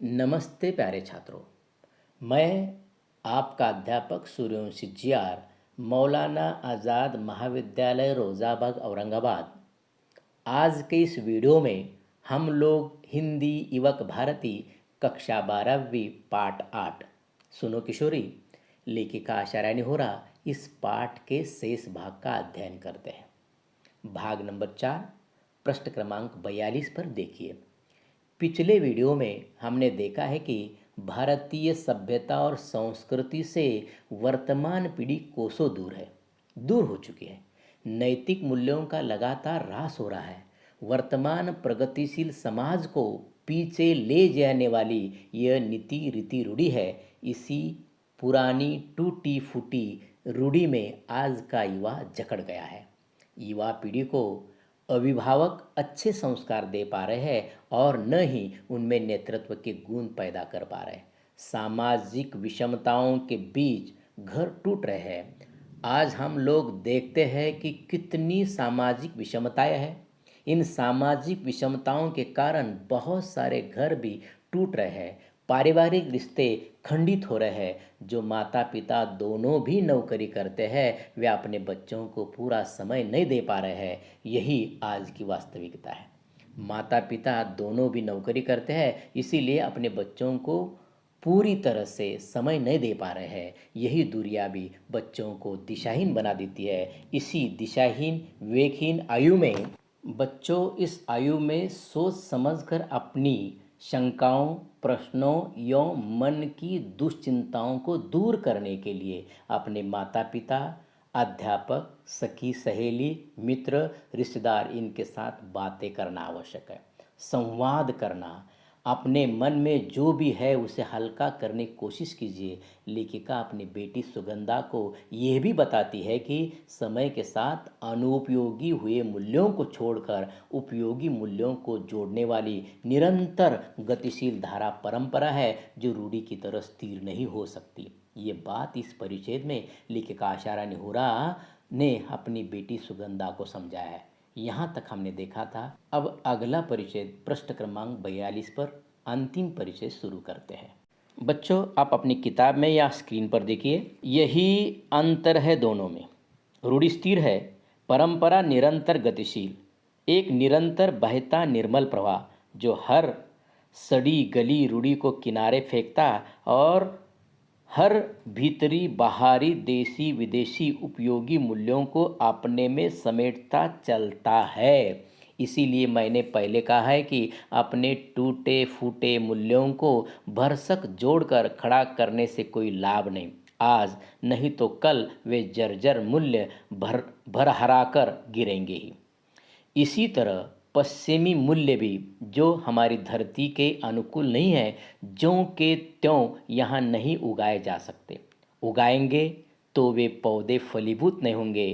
नमस्ते प्यारे छात्रों। मैं आपका अध्यापक सूर्यवंशी जीआर, मौलाना आज़ाद महाविद्यालय रोज़ाबाग औरंगाबाद। आज के इस वीडियो में हम लोग हिंदी युवक भारती कक्षा 12वीं पाठ 8 सुनो किशोरी लेखिका आशा रानी होरा इस पाठ के शेष भाग का अध्ययन करते हैं। भाग नंबर 4 पृष्ठ क्रमांक 42 पर देखिए। पिछले वीडियो में हमने देखा है कि भारतीय सभ्यता और संस्कृति से वर्तमान पीढ़ी कोसों दूर हो चुकी है। नैतिक मूल्यों का लगातार ह्रास हो रहा है। वर्तमान प्रगतिशील समाज को पीछे ले जाने वाली यह नीति रीति रूढ़ी है। इसी पुरानी टूटी फूटी रूढ़ी में आज का युवा जकड़ गया है। युवा पीढ़ी को अभिभावक अच्छे संस्कार दे पा रहे हैं और न ही उनमें नेतृत्व के गुण पैदा कर पा रहे हैं। सामाजिक विषमताओं के बीच घर टूट रहे हैं। आज हम लोग देखते हैं कि कितनी सामाजिक विषमताएं हैं। इन सामाजिक विषमताओं के कारण बहुत सारे घर भी टूट रहे हैं। पारिवारिक रिश्ते खंडित हो रहे हैं। जो माता पिता दोनों भी नौकरी करते हैं वे अपने बच्चों को पूरा समय नहीं दे पा रहे हैं। यही आज की वास्तविकता है। माता पिता दोनों भी नौकरी करते हैं, इसीलिए अपने बच्चों को पूरी तरह से समय नहीं दे पा रहे हैं। यही दूरियां भी बच्चों को दिशाहीन बना देती है। इसी दिशाहीन विवेकहीन आयु में बच्चों इस आयु में सोच समझकर अपनी शंकाओं, प्रश्नों या मन की दुश्चिंताओं को दूर करने के लिए अपने माता पिता, अध्यापक, सखी सहेली, मित्र, रिश्तेदार इनके साथ बातें करना आवश्यक है। संवाद करना, अपने मन में जो भी है उसे हल्का करने की कोशिश कीजिए। लेखिका अपनी बेटी सुगंधा को यह भी बताती है कि समय के साथ अनुपयोगी हुए मूल्यों को छोड़कर उपयोगी मूल्यों को जोड़ने वाली निरंतर गतिशील धारा परंपरा है जो रूढ़ी की तरह स्थिर नहीं हो सकती। ये बात इस परिच्छेद में लेखिका आशा रानी होरा ने अपनी बेटी सुगंधा को समझाया है। यहाँ तक हमने देखा था। अब अगला परिच्छेद पृष्ठ क्रमांक 42 पर अंतिम परिच्छेद शुरू करते हैं। बच्चों आप अपनी किताब में या स्क्रीन पर देखिए। यही अंतर है दोनों में। रूढ़ी स्थिर है, परंपरा निरंतर गतिशील। एक निरंतर बहता निर्मल प्रवाह जो हर सड़ी गली रूढ़ी को किनारे फेंकता और हर भीतरी बाहरी देसी विदेशी उपयोगी मूल्यों को अपने में समेटता चलता है। इसीलिए मैंने पहले कहा है कि अपने टूटे फूटे मूल्यों को भरसक जोड़कर खड़ा करने से कोई लाभ नहीं। आज नहीं तो कल वे जर्जर मूल्य भरहरा कर गिरेंगे ही। इसी तरह पश्चिमी मूल्य भी जो हमारी धरती के अनुकूल नहीं है, ज्यों के त्यों यहाँ नहीं उगाए जा सकते। उगाएंगे तो वे पौधे फलीभूत नहीं होंगे,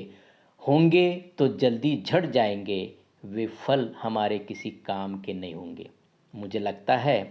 होंगे तो जल्दी झड़ जाएंगे। वे फल हमारे किसी काम के नहीं होंगे। मुझे लगता है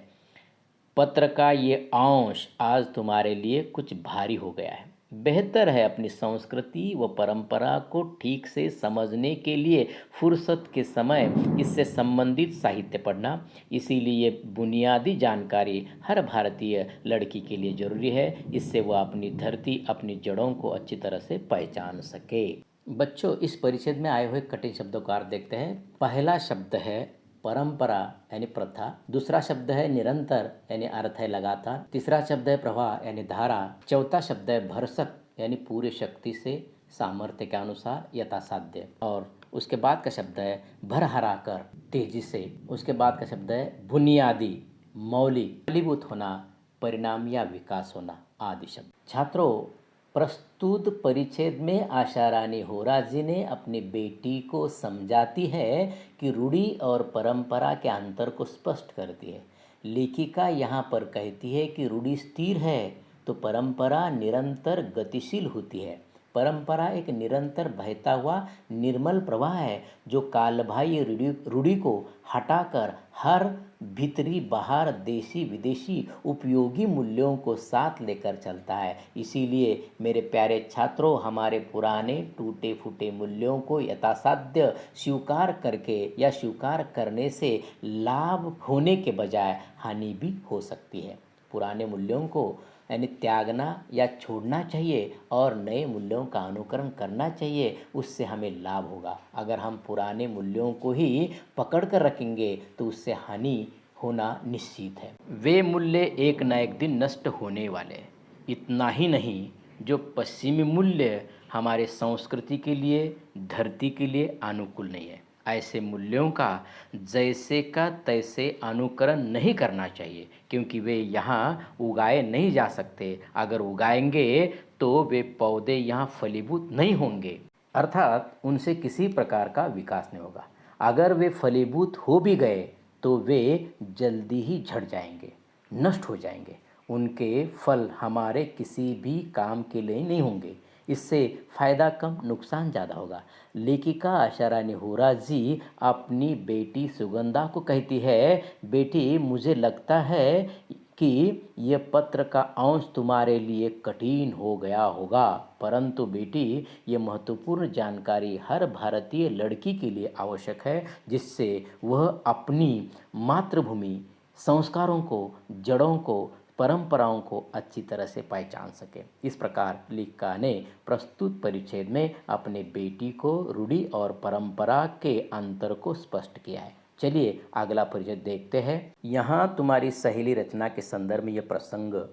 पत्र का ये अंश आज तुम्हारे लिए कुछ भारी हो गया है। बेहतर है अपनी संस्कृति व परंपरा को ठीक से समझने के लिए फुर्सत के समय इससे संबंधित साहित्य पढ़ना। इसीलिए ये बुनियादी जानकारी हर भारतीय लड़की के लिए ज़रूरी है। इससे वह अपनी धरती, अपनी जड़ों को अच्छी तरह से पहचान सके। बच्चों इस परिच्छेद में आए हुए कठिन शब्दों का अर्थ देखते हैं। पहला शब्द है परंपरा यानी प्रथा। दूसरा शब्द है निरंतर यानी अर्थ है लगातार। तीसरा शब्द है प्रवाह यानी धारा। चौथा शब्द है भरसक यानी पूरे शक्ति से, सामर्थ्य के अनुसार, यथासाध्य। और उसके बाद का शब्द है भरहरा कर, तेजी से। उसके बाद का शब्द है बुनियादी, मौलिक, फलीभूत होना, परिणाम या विकास होना आदि शब्द। छात्रों प्रस्तुत परिच्छेद में आशा रानी होरा जी ने अपनी बेटी को समझाती है कि रूढ़ी और परंपरा के अंतर को स्पष्ट करती है। लेखिका यहाँ पर कहती है कि रूढ़ी स्थिर है तो परंपरा निरंतर गतिशील होती है। परंपरा एक निरंतर बहता हुआ निर्मल प्रवाह है जो कालबाह्य रूढ़ी को हटाकर हर भीतरी बाहर देशी विदेशी उपयोगी मूल्यों को साथ लेकर चलता है। इसीलिए मेरे प्यारे छात्रों, हमारे पुराने टूटे फूटे मूल्यों को यथासाध्य स्वीकार करके या स्वीकार करने से लाभ होने के बजाय हानि भी हो सकती है। पुराने मूल्यों को यानी त्यागना या छोड़ना चाहिए और नए मूल्यों का अनुकरण करना चाहिए, उससे हमें लाभ होगा। अगर हम पुराने मूल्यों को ही पकड़ कर रखेंगे तो उससे हानि होना निश्चित है। वे मूल्य एक न एक दिन नष्ट होने वाले हैं। इतना ही नहीं, जो पश्चिमी मूल्य हमारे संस्कृति के लिए, धरती के लिए अनुकूल नहीं है, ऐसे मूल्यों का जैसे का तैसे अनुकरण नहीं करना चाहिए, क्योंकि वे यहाँ उगाए नहीं जा सकते। अगर उगाएंगे तो वे पौधे यहाँ फलीभूत नहीं होंगे, अर्थात उनसे किसी प्रकार का विकास नहीं होगा। अगर वे फलीभूत हो भी गए तो वे जल्दी ही झड़ जाएंगे, नष्ट हो जाएंगे। उनके फल हमारे किसी भी काम के लिए नहीं होंगे। इससे फ़ायदा कम, नुकसान ज़्यादा होगा। लेखिका आशा रानी होरा जी अपनी बेटी सुगंधा को कहती है, बेटी मुझे लगता है कि ये पत्र का अंश तुम्हारे लिए कठिन हो गया होगा, परंतु बेटी ये महत्वपूर्ण जानकारी हर भारतीय लड़की के लिए आवश्यक है, जिससे वह अपनी मातृभूमि, संस्कारों को, जड़ों को, परंपराओं को अच्छी तरह से पहचान सके। इस प्रकार लेखिका ने प्रस्तुत परिच्छेद में अपने बेटी को रूढ़ी और परंपरा के अंतर को स्पष्ट किया है। चलिए अगला परिच्छेद देखते हैं। यहाँ तुम्हारी सहेली रचना के संदर्भ में यह प्रसंग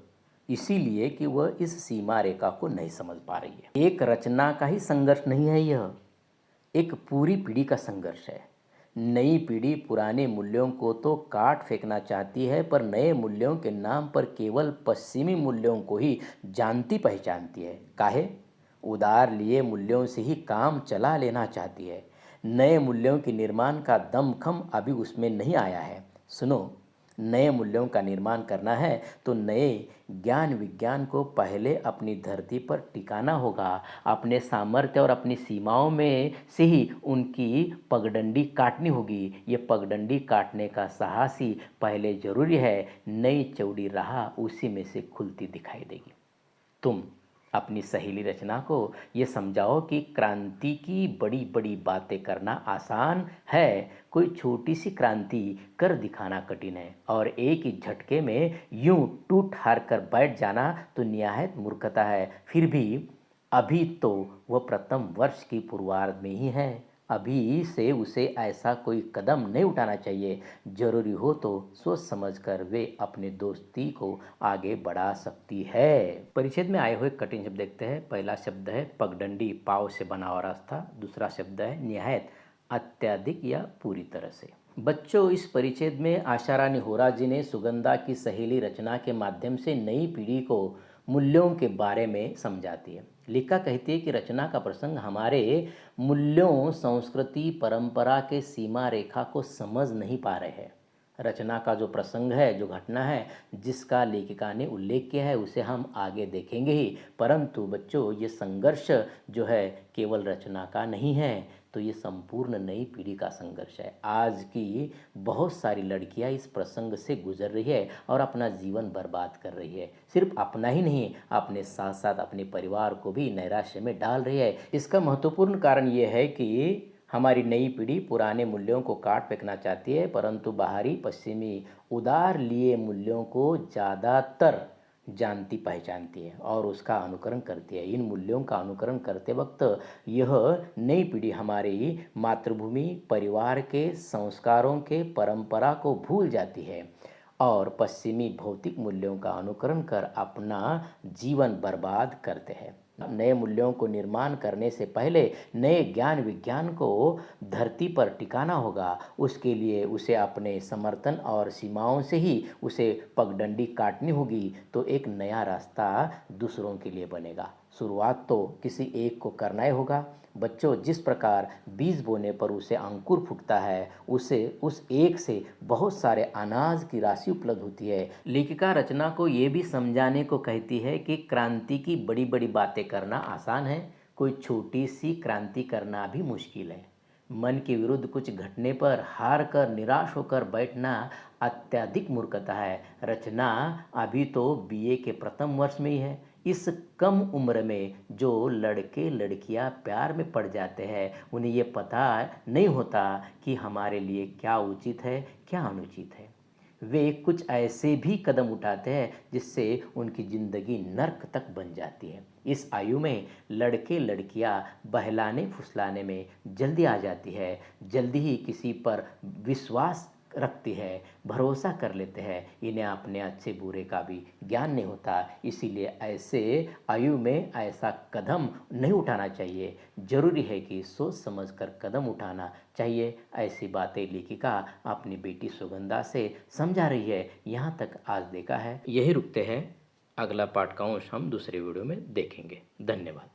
इसीलिए कि वह इस सीमा रेखा को नहीं समझ पा रही है। एक रचना का ही संघर्ष नहीं है, यह एक पूरी पीढ़ी का संघर्ष है। नई पीढ़ी पुराने मूल्यों को तो काट फेंकना चाहती है, पर नए मूल्यों के नाम पर केवल पश्चिमी मूल्यों को ही जानती पहचानती है। काहे? उधार लिए मूल्यों से ही काम चला लेना चाहती है। नए मूल्यों के निर्माण का दमखम अभी उसमें नहीं आया है। सुनो, नए मूल्यों का निर्माण करना है तो नए ज्ञान विज्ञान को पहले अपनी धरती पर टिकाना होगा। अपने सामर्थ्य और अपनी सीमाओं में से ही उनकी पगडंडी काटनी होगी। ये पगडंडी काटने का साहस ही पहले जरूरी है। नई चौड़ी राह उसी में से खुलती दिखाई देगी। तुम अपनी सहेली रचना को ये समझाओ कि क्रांति की बड़ी बड़ी बातें करना आसान है, कोई छोटी सी क्रांति कर दिखाना कठिन है, और एक ही झटके में यूं टूट हार कर बैठ जाना तो निहायत मूर्खता है। फिर भी अभी तो वह प्रथम वर्ष की पूर्वार्ध में ही है। अभी से उसे ऐसा कोई कदम नहीं उठाना चाहिए। जरूरी हो तो सोच समझकर वे अपने दोस्ती को आगे बढ़ा सकती है। परिच्छेद में आए हुए कठिन शब्द देखते हैं। पहला शब्द है पगडंडी, पाव से बना हुआ रास्ता। दूसरा शब्द है निहायत, अत्यधिक या पूरी तरह से। बच्चों, इस परिच्छेद में आशा रानी होरा जी ने सुगंधा की सहेली रचना के माध्यम से नई पीढ़ी को मूल्यों के बारे में समझाती है। लेखिका कहती है कि रचना का प्रसंग हमारे मूल्यों, संस्कृति, परंपरा के सीमा रेखा को समझ नहीं पा रहे हैं। रचना का जो प्रसंग है, जो घटना है जिसका लेखिका ने उल्लेख किया है, उसे हम आगे देखेंगे ही। परंतु बच्चों, ये संघर्ष जो है केवल रचना का नहीं है, तो ये संपूर्ण नई पीढ़ी का संघर्ष है। आज की बहुत सारी लड़कियां इस प्रसंग से गुजर रही है और अपना जीवन बर्बाद कर रही है। सिर्फ अपना ही नहीं, अपने साथ साथ अपने परिवार को भी नैराश्य में डाल रही है। इसका महत्वपूर्ण कारण ये है कि हमारी नई पीढ़ी पुराने मूल्यों को काट फेंकना चाहती है, परंतु बाहरी पश्चिमी उधार लिए मूल्यों को ज़्यादातर जानती पहचानती है और उसका अनुकरण करती है। इन मूल्यों का अनुकरण करते वक्त यह नई पीढ़ी हमारी मातृभूमि, परिवार के संस्कारों के, परंपरा को भूल जाती है और पश्चिमी भौतिक मूल्यों का अनुकरण कर अपना जीवन बर्बाद करते हैं। नए मूल्यों को निर्माण करने से पहले नए ज्ञान विज्ञान को धरती पर टिकाना होगा। उसके लिए उसे अपने समर्थन और सीमाओं से ही उसे पगडंडी काटनी होगी, तो एक नया रास्ता दूसरों के लिए बनेगा। शुरुआत तो किसी एक को करना ही होगा। बच्चों, जिस प्रकार बीज बोने पर उसे अंकुर फूटता है, उसे उस एक से बहुत सारे अनाज की राशि उपलब्ध होती है। लेखिका रचना को ये भी समझाने को कहती है कि क्रांति की बड़ी बड़ी बातें करना आसान है, कोई छोटी सी क्रांति करना भी मुश्किल है। मन के विरुद्ध कुछ घटने पर हार कर निराश होकर बैठना अत्यधिक मूर्खता है। रचना अभी तो बीए के प्रथम वर्ष में ही है। इस कम उम्र में जो लड़के लड़कियां प्यार में पड़ जाते हैं, उन्हें ये पता नहीं होता कि हमारे लिए क्या उचित है, क्या अनुचित है। वे कुछ ऐसे भी कदम उठाते हैं जिससे उनकी ज़िंदगी नर्क तक बन जाती है। इस आयु में लड़के लड़कियां बहलाने फुसलाने में जल्दी आ जाती है, जल्दी ही किसी पर विश्वास रखती है, भरोसा कर लेते हैं। इन्हें अपने अच्छे बुरे का भी ज्ञान नहीं होता, इसीलिए ऐसे आयु में ऐसा कदम नहीं उठाना चाहिए। ज़रूरी है कि सोच समझकर कदम उठाना चाहिए। ऐसी बातें लेखिका अपनी बेटी सुगंधा से समझा रही है। यहाँ तक आज देखा है, यही रुकते हैं। अगला पाठ का अंश हम दूसरे वीडियो में देखेंगे। धन्यवाद।